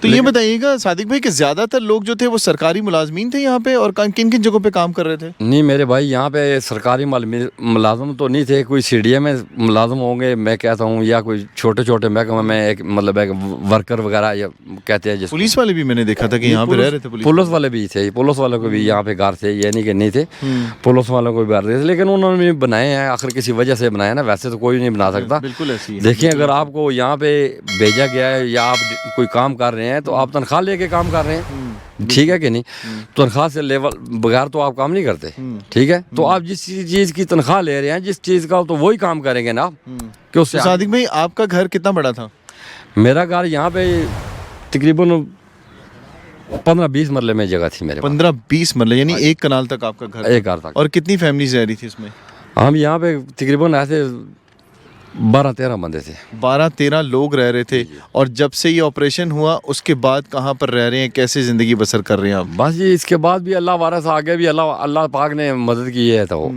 تو یہ بتائیے گا صادق بھائی کہ زیادہ تر لوگ جو تھے وہ سرکاری ملازمین تھے یہاں پہ، اور کن کن جگہوں پہ کام کر رہے تھے؟ نہیں میرے بھائی یہاں پہ سرکاری ملازم تو نہیں تھے، کوئی سی ڈی اے میں ملازم ہوں گے میں کہتا ہوں، یا کوئی چھوٹے چھوٹے محکمے میں ایک مطلب ایک ورکر وغیرہ یا کہتے ہیں جس کو۔ پولیس والے بھی میں نے دیکھا تھا کہ یہاں پہ رہ رہے تھے پولیس والے بھی تھے، پولیس والوں کو بھی یہاں پہ گھر تھے، یہ نہیں کہ نہیں تھے، پولیس والوں کو بھی گھر تھے، لیکن انہوں نے بنائے ہیں آخر کسی وجہ سے بنائے نا، ویسے تو کوئی نہیں بنا سکتا۔ بالکل ایسی ہے۔ دیکھیں اگر آپ کو یہاں پہ بھیجا گیا ہے یا آپ کوئی کام کر رہے ہیں تو آپ تنخواہ لے کے کام کر رہے ہیں، ٹھیک ہے کہ نہیں؟ تنخواہ سے لیول بغیر تو آپ کام نہیں کرتے، ٹھیک ہے؟ تو آپ جس چیز کی تنخواہ لے رہے ہیں جس چیز کا، تو وہی کام کریں گے نا آپ، کہ اس سے۔ صادق بھائی آپ کا گھر کتنا بڑا تھا؟ میرا گھر یہاں پہ تقریباً 15-20 مرلے میں جگہ تھی میرے پاس۔ 15-20 مرلے، یعنی 1 کنال تک آپ کا گھر تھا۔ ایک گھر تک۔ اور کتنی فیملیز رہ رہی تھی اس میں؟ ہم یہاں پہ تقریباً ایسے 12-13 بندے تھے۔ 12-13 لوگ رہ رہے تھے۔ اور جب سے یہ آپریشن ہوا اس کے بعد کہاں پر رہ رہے ہیں، کیسے زندگی بسر کر رہے ہیں آپ؟ بس یہ اس کے بعد بھی اللہ وارث آگے بھی اللہ پاک نے مدد کی ہے تو